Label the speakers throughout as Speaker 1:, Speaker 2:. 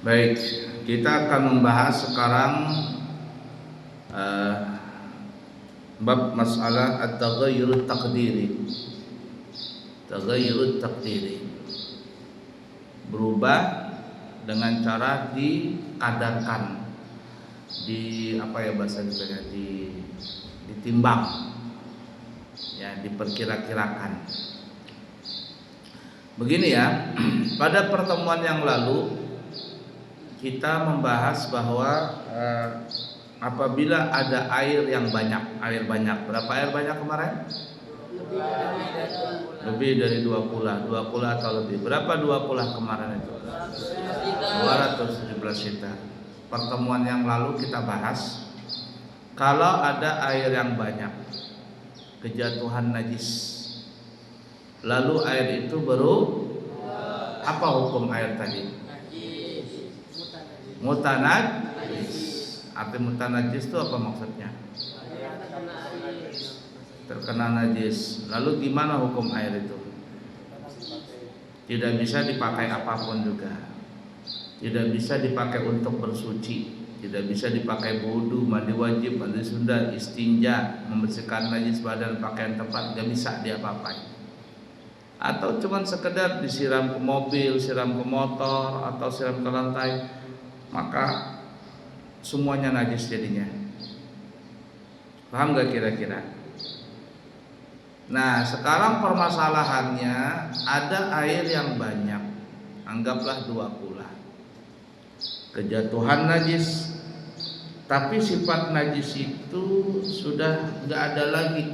Speaker 1: Baik, kita akan membahas sekarang uh, bab masalah at-taghayyur taqdiri. Taghayyur taqdiri, berubah dengan cara dikadarkan, di apa ya bahasa kita, ditimbang, ya, diperkira-kirakan. Begini ya, pada pertemuan yang lalu kita membahas bahwa apabila ada air yang banyak, berapa air banyak kemarin? Lebih dari 2 kula atau lebih. Berapa 2 kula kemarin itu? 217 liter. Pertemuan yang lalu kita bahas kalau ada air yang banyak, kejatuhan najis, lalu air itu apa hukum air tadi? Mutanajis. Arti mutanajis itu apa maksudnya? Terkena najis. Lalu gimana hukum air itu? Tidak bisa dipakai apapun juga. Tidak bisa dipakai untuk bersuci, tidak bisa dipakai wudu, mandi wajib, mandi sunat, istinja, membersihkan najis badan, pakaian, tempat, tidak bisa diapa-apain. Atau cuma sekedar disiram ke mobil, siram ke motor, atau siram ke lantai, maka semuanya najis jadinya. Paham gak kira-kira? Nah, sekarang permasalahannya ada air yang banyak, anggaplah 2 kula, kejatuhan najis, tapi sifat najis itu sudah gak ada lagi,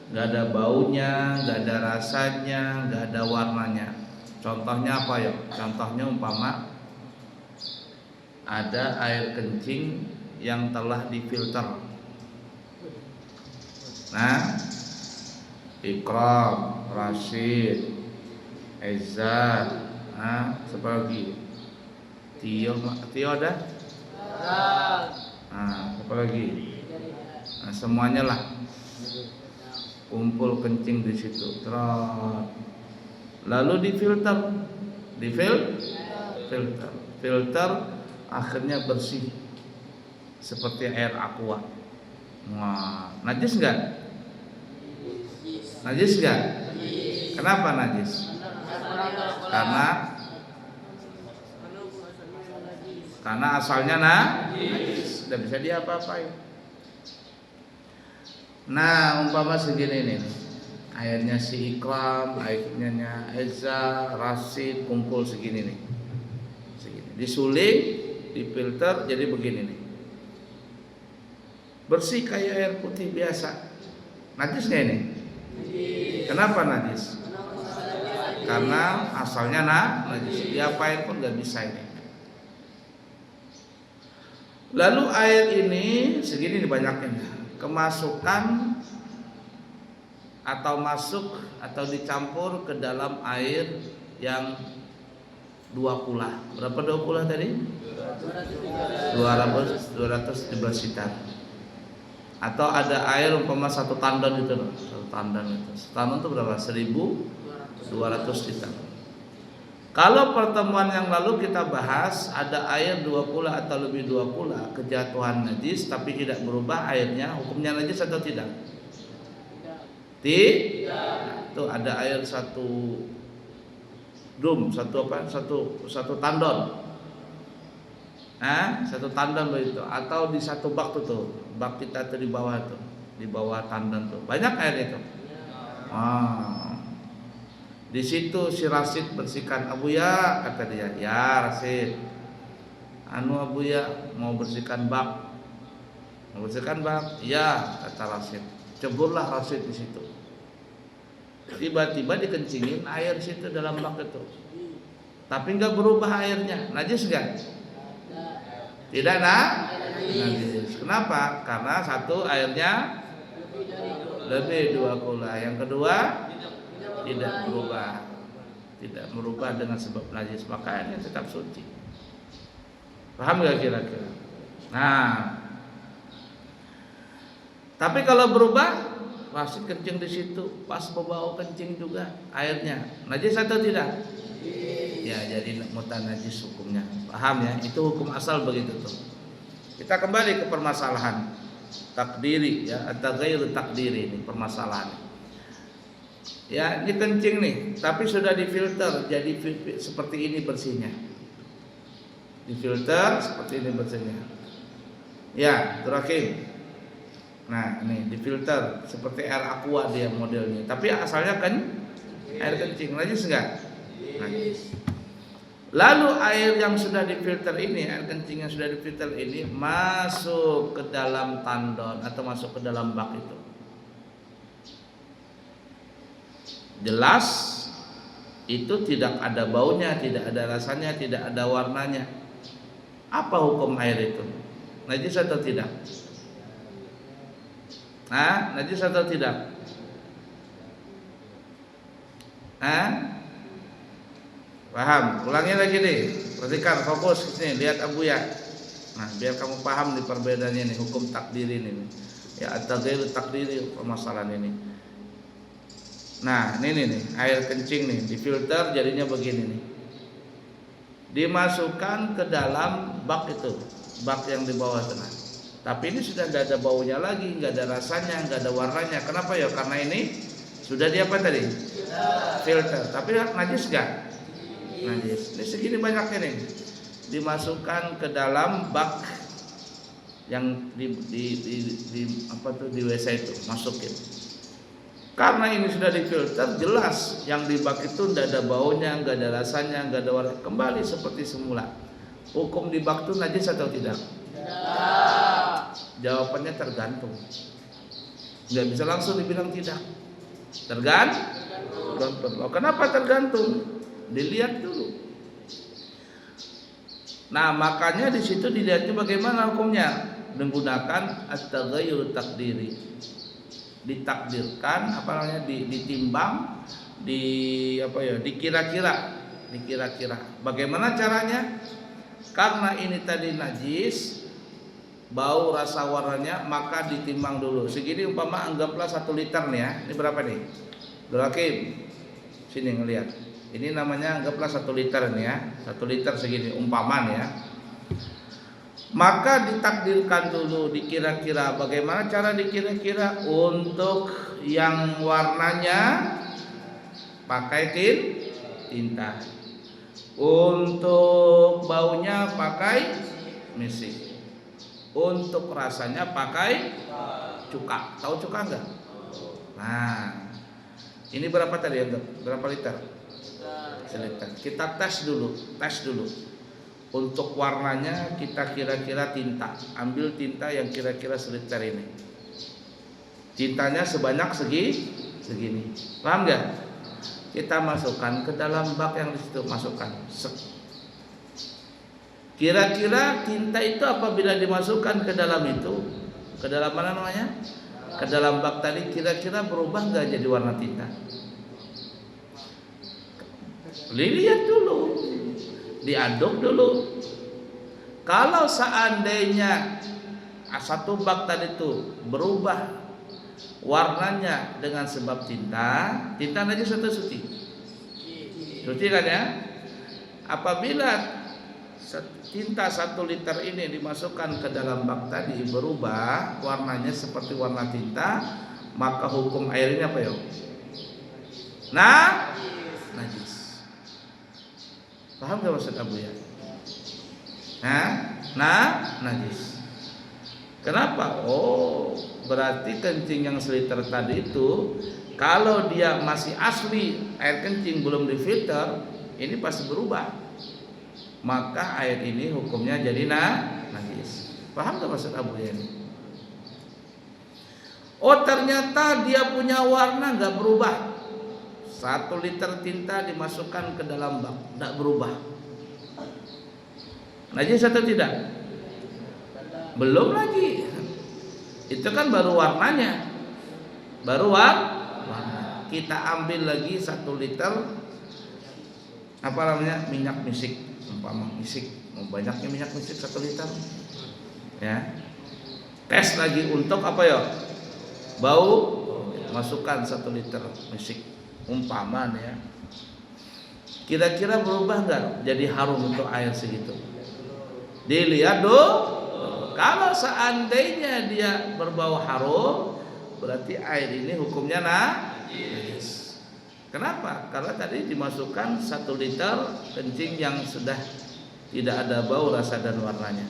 Speaker 1: gak ada baunya, gak ada rasanya, gak ada warnanya. Contohnya apa ya? Contohnya umpama ada air kencing yang telah difilter. Nah, Ikram, Rashid, Eza, siapa lagi? Tio ada? Siapa lagi? Nah, semuanya lah kumpul kencing di situ. Lalu filter, akhirnya bersih seperti air aqua. Wah, najis enggak? Najis enggak? Kenapa najis? Karena asalnya najis, tidak bisa diapa-apain. Nah, umpama segini nih, airnya si Ikram, airnya Eza, Rashid, kumpul segini nih, disuling, difilter jadi begini nih, bersih kayak air putih biasa. Najis nggak ini? Kenapa najis? Karena asalnya najis, diapain pun nggak bisa ini. Lalu air ini segini nih banyaknya, kemasukan atau masuk atau dicampur ke dalam air yang 2 kula. Berapa 2 kula tadi? 217 liter. Atau ada air umpama 1 tandon itu loh. 1 tandon itu berapa? 1200 liter. Kalau pertemuan yang lalu kita bahas ada air 2 kula atau lebih 2 kula, kejatuhan najis tapi tidak berubah airnya, hukumnya najis atau tidak? Tidak. Tuh ada air 1 drum, 1 tandon. 1 tandon begitu, atau di 1 bak tuh, bak kita tuh di bawah tuh, di bawah tandon tuh. Banyak air itu. Di situ si Rashid bersihkan, Abuya, kata dia, ya Rashid, Abuya mau bersihkan bak. Ya, kata Rashid. Ceburlah Rashid di situ. Tiba-tiba dikencingin air situ dalam bak itu. Tapi enggak berubah airnya. Najis enggak? Tidak najis. Kenapa? Karena satu airnya lebih 2 kula. Yang kedua tidak merubah dengan sebab najis, maka airnya tetap suci. Paham enggak kira-kira? Nah, tapi kalau berubah, Rashid kencing di situ, pas bau kencing juga airnya najis atau tidak? Ya, jadi mutanajis hukumnya. Paham ya? Itu hukum asal begitu tuh. Kita kembali ke permasalahan takdiri ya, atau ghairu takdiri ini permasalahan. Ya, ini kencing nih, tapi sudah difilter jadi seperti ini bersihnya. Difilter seperti ini bersihnya. Ya, terakhir. Nah, ini difilter seperti air aqua dia modelnya. Tapi asalnya kan air kencing, najis enggak? Najis. Lalu air yang sudah difilter ini, air kencing yang sudah difilter ini masuk ke dalam tandon atau masuk ke dalam bak itu. Jelas itu tidak ada baunya, tidak ada rasanya, tidak ada warnanya. Apa hukum air itu? Najis atau tidak? Najis atau tidak? Paham? Ulangi lagi deh. Perhatikan, fokus ke sini, lihat Abu ya. Nah, biar kamu paham di perbedaannya nih, hukum takdiri ini. Ya, at-taghyir takdiri permasalahan ini. Nah, ini nih, air kencing nih, difilter jadinya begini nih. Dimasukkan ke dalam bak itu, bak yang di bawah sana. Tapi ini sudah tidak ada baunya lagi, nggak ada rasanya, nggak ada warnanya. Kenapa ya? Karena ini sudah di apa tadi? Filter. Tapi najis nggak? Najis. Ini segini banyaknya nih. Dimasukkan ke dalam bak yang di WC itu, masukin. Karena ini sudah difilter, jelas yang di bak itu tidak ada baunya, nggak ada rasanya, nggak ada warna, kembali seperti semula. Hukum di bak itu najis atau tidak? Jawabannya tergantung. Nggak bisa langsung dibilang tidak. Tergantung. Kenapa tergantung? Dilihat dulu. Nah, makanya di situ dilihatnya bagaimana hukumnya, menggunakan at-taghayyur takdiri. Ditakdirkan ditimbang, dikira-kira. Bagaimana caranya? Karena ini tadi najis, bau, rasa, warnanya, maka ditimbang dulu. Segini umpama anggaplah 1 liter nih ya. Ini berapa nih? Hakim, sini ngelihat. Ini namanya anggaplah 1 liter nih ya. 1 liter segini umpamaan ya. Maka ditakdirkan dulu, dikira-kira. Bagaimana cara dikira-kira? Untuk yang warnanya pakai tinta. Untuk baunya pakai misik. Untuk rasanya pakai cuka. Tahu cuka enggak? Nah, ini berapa tadi? Berapa liter? 1 liter. Kita tes dulu. Untuk warnanya kita kira-kira tinta. Ambil tinta yang kira-kira 1 liter ini. Tintanya sebanyak segini. Paham enggak? Kita masukkan ke dalam bak yang di situ, masukkan. Kira-kira tinta itu apabila dimasukkan ke dalam itu, ke dalam mana namanya? Ke dalam bak tadi, kira-kira berubah enggak jadi warna tinta? Lihat dulu. Diaduk dulu. Kalau seandainya 1 bak tadi itu berubah warnanya dengan sebab tinta najis atau suci? Suci kan ya? Apabila tinta 1 liter ini dimasukkan ke dalam bak tadi berubah warnanya seperti warna tinta, maka hukum airnya apa ya? Najis. Paham gak maksud Abu ya? Najis. Kenapa? Oh, berarti kencing yang 1 liter tadi itu, kalau dia masih asli air kencing belum difilter, ini pasti berubah. Maka air ini hukumnya jadi najis. Paham gak maksud Abu ya ini? Oh, ternyata dia punya warna gak berubah. 1 liter tinta dimasukkan ke dalam bak, gak berubah. Najis atau tidak? Belum lagi. Itu kan baru warnanya. Warna. Kita ambil lagi 1 liter minyak misik. Umpama misik, banyaknya minyak misik 1 liter. Ya. Tes lagi untuk apa ya? Bau, masukkan 1 liter misik. Umpamaan ya. Kira-kira berubah nggak jadi harum untuk air segitu? Dilihat dulu. Kalau seandainya dia berbau harum, berarti air ini hukumnya najis. Kenapa? Karena tadi dimasukkan 1 liter kencing yang sudah tidak ada bau, rasa dan warnanya.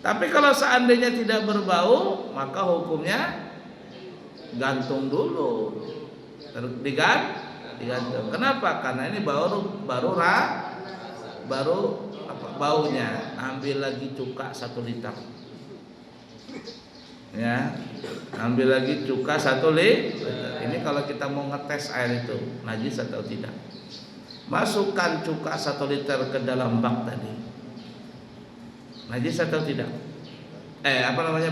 Speaker 1: Tapi kalau seandainya tidak berbau, maka hukumnya gantung dulu. Digantung. Kenapa? Karena ini baru baunya. Ambil lagi cuka 1 liter. Ya, ambil lagi cuka 1 liter. Ini kalau kita mau ngetes air itu najis atau tidak. Masukkan cuka 1 liter ke dalam bak tadi. Najis atau tidak?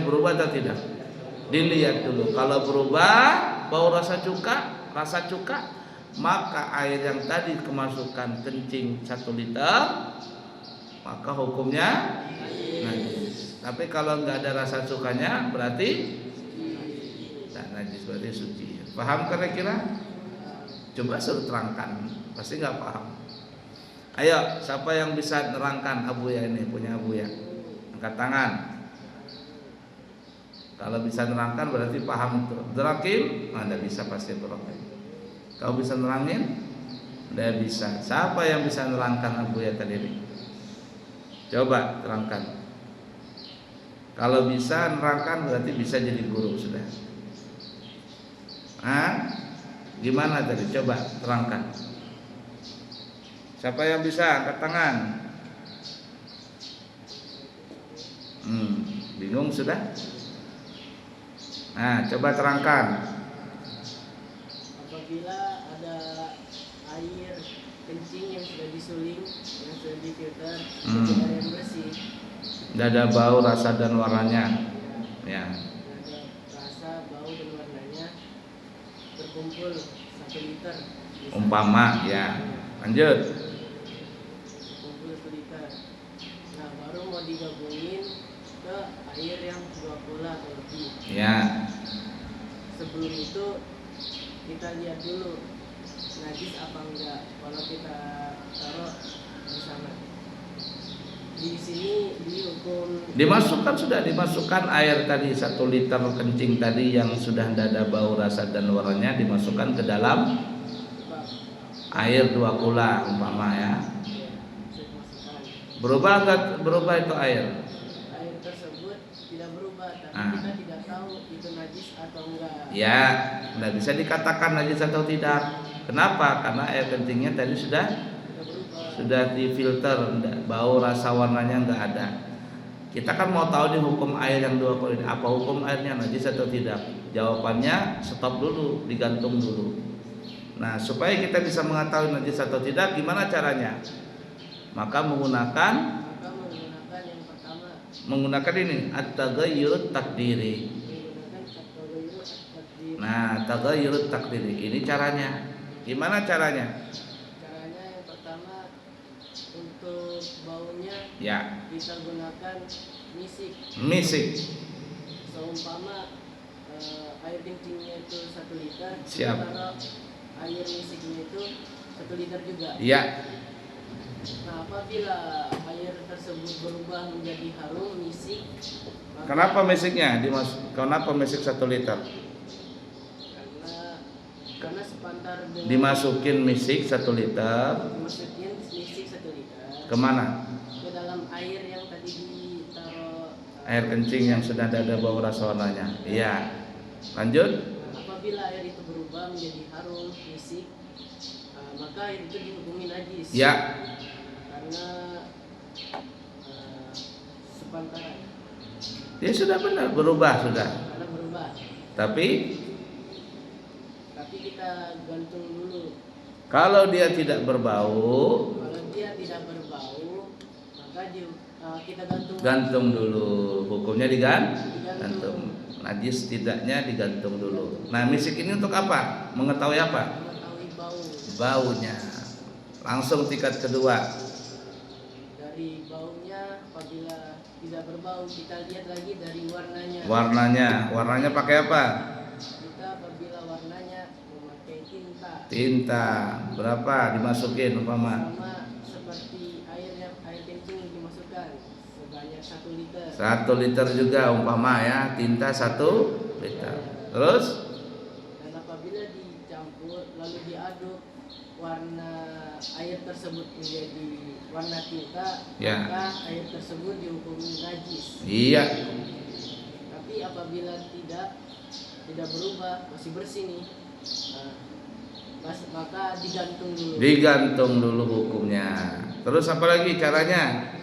Speaker 1: Berubah atau tidak? Dilihat dulu. Kalau berubah bau rasa cuka, maka air yang tadi kemasukan kencing 1 liter, maka hukumnya najis. Tapi kalau nggak ada rasa cukanya, berarti tidak najis, berarti suci. Paham kira-kira? Coba suruh terangkan, pasti nggak paham. Ayo, siapa yang bisa nerangkan? Abuya ini punya Abuya, angkat tangan. Kalau bisa nerangkan berarti paham itu. Derakim, Anda bisa pasti derakim. Kau bisa nerangin? Anda bisa. Siapa yang bisa nerangkan Abuya tadi ini? Coba terangkan. Kalau bisa nerangkan berarti bisa jadi guru sudah. Gimana tadi? Coba terangkan. Siapa yang bisa angkat tangan? Bingung sudah? Coba terangkan.
Speaker 2: Apabila ada air kencing yang sudah disuling, yang sudah difilter, jadi air yang bersih,
Speaker 1: tidak ada bau, rasa dan warnanya. Ya.
Speaker 2: ada rasa, bau dan warnanya, berkumpul 1 liter.
Speaker 1: Umpama, ya. Lanjut.
Speaker 2: Berkumpul 1 liter. Nah, baru mau digabungin ke air yang 20 atau lebih.
Speaker 1: Ya.
Speaker 2: Sebelum itu kita lihat dulu najis apa enggak kalau kita taruh di sana. Di sini dihukum
Speaker 1: dimasukkan air tadi 1 liter kencing tadi yang sudah tidak ada bau, rasa dan warnanya, dimasukkan ke dalam air 2 kula umpama ya. Berubah enggak berubah itu air?
Speaker 2: Air tersebut tidak berubah, tapi kita tidak tahu itu najis atau enggak.
Speaker 1: Ya, tidak bisa dikatakan najis atau tidak. Kenapa? Karena air kencingnya tadi sudah difilter, bau, rasa, warnanya enggak ada. Kita kan mau tahu nih hukum air yang 2 kali ini, apa hukum airnya, najis atau tidak? Jawabannya stop dulu, digantung dulu. Nah, supaya kita bisa mengetahui najis atau tidak, gimana caranya? Maka menggunakan
Speaker 2: yang pertama,
Speaker 1: menggunakan ini at-taghayyur takdiri. Nah, taghayyur takdiri ini caranya. Gimana caranya?
Speaker 2: Yang pertama, untuk baunya
Speaker 1: Ya,
Speaker 2: kita gunakan misik. Seumpama air kencingnya itu 1 liter,
Speaker 1: siap.
Speaker 2: Taruh air misiknya itu 1 liter juga.
Speaker 1: Iya.
Speaker 2: Nah, apabila air tersebut berubah menjadi harum misik,
Speaker 1: Kenapa misiknya Kenapa misik 1 liter?
Speaker 2: Karena sepantar dengan
Speaker 1: Dimasukin misik 1 liter.
Speaker 2: Dimasukin misik 1 liter.
Speaker 1: Kemana?
Speaker 2: Ke dalam air yang tadi ditaruh.
Speaker 1: Air kencing yang sudah ada bau, rasa, warnanya. Iya. Lanjut.
Speaker 2: Apabila air itu berubah menjadi harum misik, maka air itu dihukumi najis.
Speaker 1: Ya.
Speaker 2: Karena sepantaran.
Speaker 1: Ya sudah benar, berubah sudah.
Speaker 2: Karena berubah.
Speaker 1: Tapi
Speaker 2: kita gantung dulu.
Speaker 1: Kalau dia tidak berbau,
Speaker 2: maka kita
Speaker 1: gantung dulu. Hukumnya digantung. Najis tidaknya digantung dulu. Nah, misik ini untuk apa? Mengetahui apa?
Speaker 2: Mengetahui
Speaker 1: baunya. Langsung tingkat kedua.
Speaker 2: Dari baunya, apabila tidak berbau, kita lihat lagi dari warnanya.
Speaker 1: Warnanya pakai apa?
Speaker 2: Kita apabila warnanya memakai tinta
Speaker 1: berapa dimasukin umpama?
Speaker 2: sama seperti air kencing dimasukkan sebanyak 1 liter.
Speaker 1: 1 liter juga umpama ya, tinta 1 liter. Terus
Speaker 2: Dan apabila dicampur lalu diaduk warna air tersebut menjadi warna tinta,
Speaker 1: Ya.
Speaker 2: maka air tersebut dihukumi najis.
Speaker 1: iya,
Speaker 2: Tapi apabila tidak berubah, masih bersih nih, maka
Speaker 1: digantung dulu hukumnya. Terus apa lagi caranya?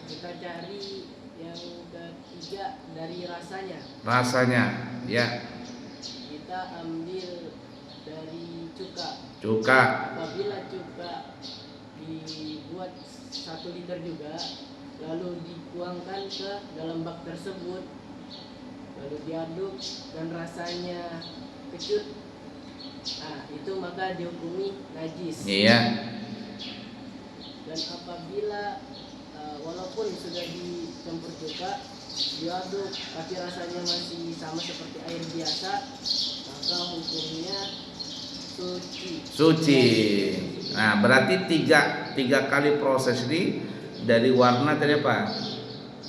Speaker 2: kita cari yang ketiga dari rasanya.
Speaker 1: Rasanya, ya,
Speaker 2: Kita ambil dari cuka.
Speaker 1: cuka.
Speaker 2: Apabila cuka dibuat 1 liter juga, lalu dituangkan ke dalam bak tersebut, lalu diaduk dan rasanya kecut, itu maka dihukumi najis.
Speaker 1: Iya.
Speaker 2: Dan apabila walaupun sudah dicampur cuka, diaduk tapi rasanya masih sama seperti air biasa, maka hukumnya
Speaker 1: Suci. Nah, berarti tiga kali proses ini. Dari warna tadi apa?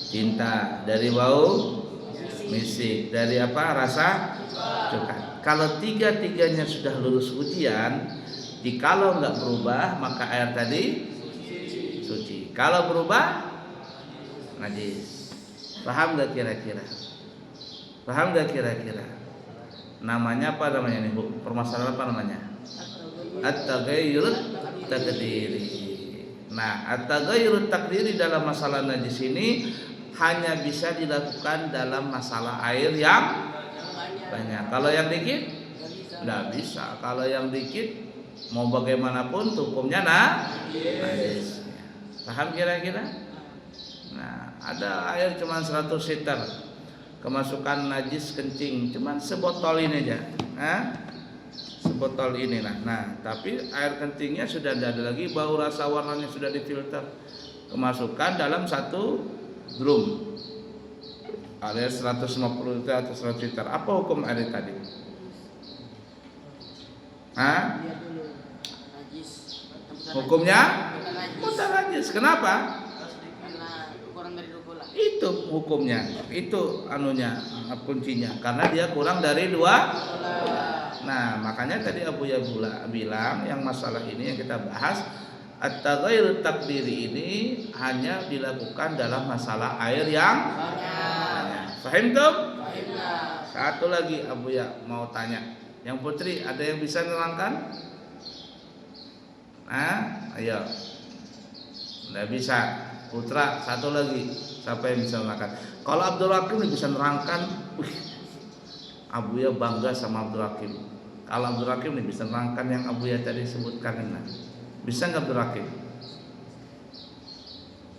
Speaker 1: Tinta. Dari bau misik. Dari apa? Rasa cuka. Kalau tiga-tiganya sudah lulus ujian, jikalau nggak berubah maka air tadi suci. Kalau berubah najis. Paham nggak kira-kira? Paham nggak kira-kira? Namanya apa namanya nih Bu? Permasalahan apa namanya? At-taghayyurut takdiri. Nah, at-taghayyurut takdiri dalam masalah najis ini hanya bisa dilakukan dalam masalah air yang banyak. Kalau yang dikit tidak bisa. Kalau yang dikit mau bagaimanapun hukumnya najis. Paham kira-kira? Nah, ada air cuma 100 liter, kemasukan najis kencing cuman sebotol ini aja, sebotol ini nah, tapi air kencingnya sudah tidak ada lagi, bau rasa warnanya sudah difilter, kemasukan dalam 1 drum, air 150 liter atau 100 liter. Apa hukum air tadi? Hukumnya najis. Kenapa? Itu hukumnya, itu kuncinya, karena dia kurang dari 2. Nah, makanya tadi Abu Ya bilang yang masalah ini yang kita bahas, at-taghayyur takdiri ini hanya dilakukan dalam masalah air yang banyak. Paham tuh? Satu lagi Abu Ya mau tanya, yang Putri ada yang bisa nerangkan? Ayo. Nggak bisa. Putra, satu lagi. Siapa yang bisa nerangkan? Kalau Abdul Hakim bisa nerangkan, Abu Ya bangga sama Abdul Hakim. Kalau Abdul Hakim bisa nerangkan yang Abu Ya tadi sebutkan, bisa nggak Abdul Hakim?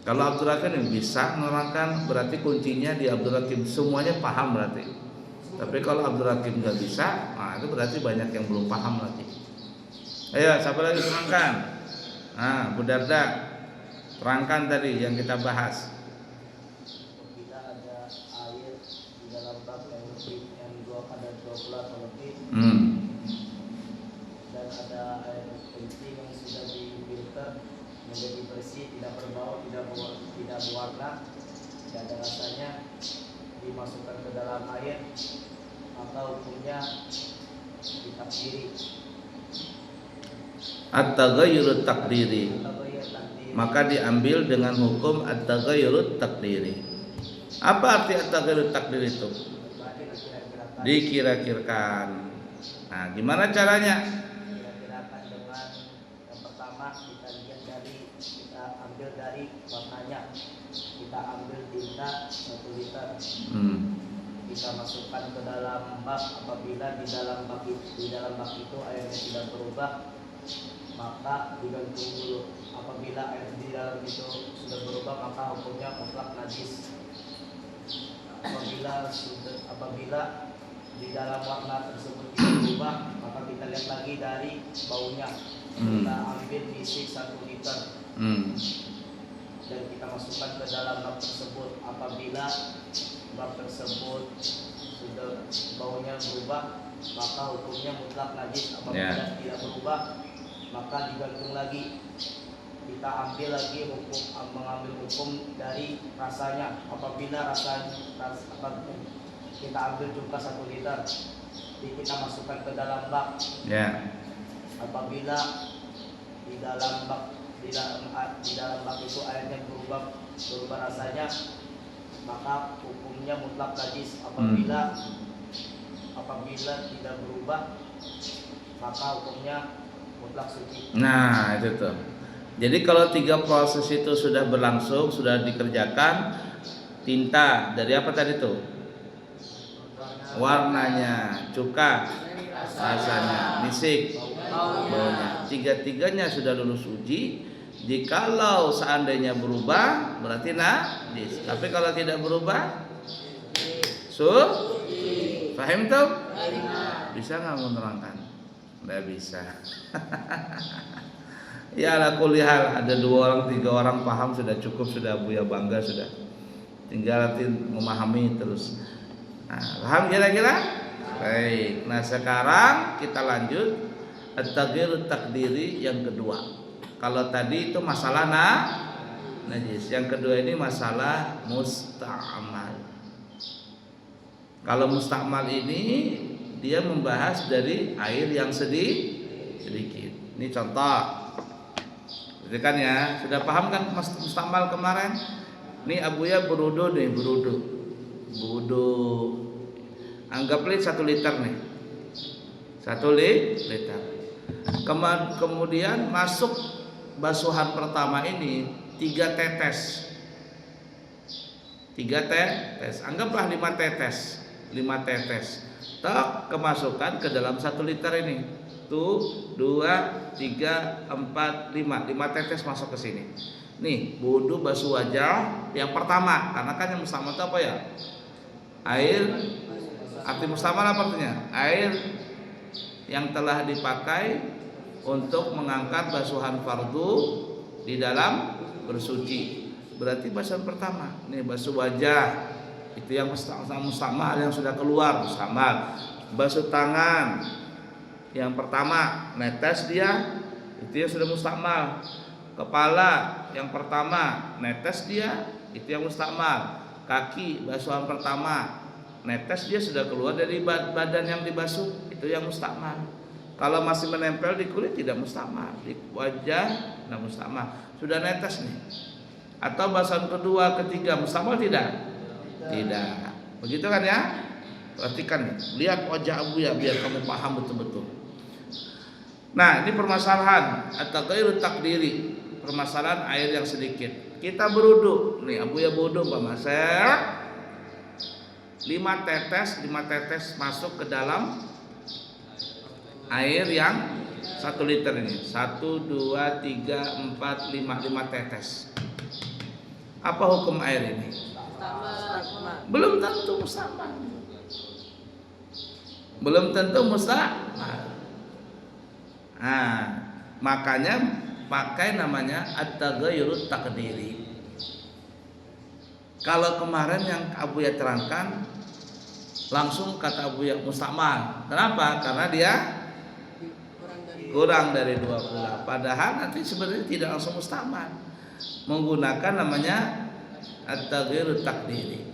Speaker 1: Kalau Abdul Hakim bisa nerangkan, berarti kuncinya di Abdul Hakim, semuanya paham berarti. Tapi kalau Abdul Hakim nggak bisa, itu berarti banyak yang belum paham lagi. Ayo, siapa lagi terangkan? Bu Darda, terangkan tadi yang kita bahas.
Speaker 3: Bila ada air di dalam bak yang lebih, yang ada 20 atau lebih, dan ada air kencing yang sudah difilter menjadi bersih, tidak berbau, tidak berwarna, tidak ada rasanya, dimasukkan ke dalam air, maka hukumnya ditakdiri.
Speaker 1: At-taghayyurut takdiri, maka diambil dengan hukum at-taghayyurut takdiri. Apa arti at-taghayyurut takdiri itu? Dikira-kirakan. Nah, gimana caranya?
Speaker 3: Dikira-kirakan dengan yang pertama kita ambil dari warnanya. Kita ambil tinta 1 liter. Kita masukkan ke dalam bak. Apabila di dalam bak itu airnya tidak berubah, maka digantung dulu. Apabila air di dalam itu sudah berubah, maka hukumnya mutlak najis. Apabila di dalam warna tersebut tidak berubah, maka kita lihat lagi dari baunya. Kita ambil isi 1 liter dan kita masukkan ke dalam bak tersebut. Apabila bak tersebut sudah baunya berubah, maka hukumnya mutlak najis. Apabila tidak berubah, maka digantung lagi. Kita ambil lagi mengambil hukum dari rasanya. Apabila kita ambil juga 1 liter, jadi kita masukkan ke dalam bak. Apabila di dalam bak itu airnya berubah rasanya, maka hukumnya mutlak najis. Apabila tidak berubah, maka hukumnya mutlak suci.
Speaker 1: Nah, itu tuh. Jadi kalau 3 proses itu sudah berlangsung, sudah dikerjakan, tinta dari apa tadi tuh? Warnanya, cuka, rasanya, misik, baunya. 3-tiganya sudah lulus uji. Jikalau seandainya berubah, berarti najis. Tapi kalau tidak berubah, paham tuh? Bisa nggak menerangkan? Nggak bisa. Ya ala kulli hal, ada 2 orang 3 orang paham sudah cukup, sudah Buya bangga sudah. Tinggal nanti memahami terus. Nah, paham kira-kira? Baik. Nah, sekarang kita lanjut at-taghyir takdiri yang kedua. Kalau tadi itu masalah najis, yang kedua ini masalah musta'mal. Kalau musta'mal ini dia membahas dari air yang sedikit. Ini contoh. Jadi kan ya, sudah paham kan musta'mal kemarin? Ini Abuya berudu nih, berudu. Anggaplah 1 liter nih. 1 liter. Kemudian masuk basuhan pertama ini 3 tetes. 3 tetes. Anggaplah 5 tetes. 5 tetes. Tak kemasukan ke dalam 1 liter ini. 1, 2, 3, 4, 5 tetes masuk ke sini. Nih, wudu basuh wajah yang pertama. Karena kan yang musta'mal itu apa ya? Air. Arti musta'mal apa artinya? Air yang telah dipakai untuk mengangkat basuhan fardu di dalam bersuci. Berarti basuhan pertama. Nih, basuh wajah. Itu yang musta'mal yang sudah keluar, musta'mal. Basuh tangan yang pertama, netes dia, itu yang sudah musta'mal. Kepala yang pertama, netes dia, itu yang musta'mal. Kaki basuhan pertama, netes dia sudah keluar dari badan yang dibasuh, itu yang musta'mal. Kalau masih menempel di kulit tidak musta'mal, di wajah tidak musta'mal. Sudah netes nih. Atau basuhan kedua, ketiga musta'mal tidak? Tidak. Begitu kan ya? Perhatikan nih, lihat wajah Abuya biar kamu paham betul-betul. Nah, ini permasalahan at-taghyir takdiri, permasalahan air yang sedikit. Kita berudu, nih Abuya berudu Pak Masel. 5 tetes masuk ke dalam air yang 1 liter ini. 1, 2, 3, 4, 5 tetes. Apa hukum air ini? Belum tentu musta'mal. Belum tentu musta'mal. Nah, makanya pakai namanya at-taghayyur takdiri. Kalau kemarin yang Abuya terangkan langsung kata Abuya musta'mal. Kenapa? Karena dia kurang dari 20. Padahal nanti sebenarnya tidak langsung musta'mal. Menggunakan namanya at-taghayyur takdiri.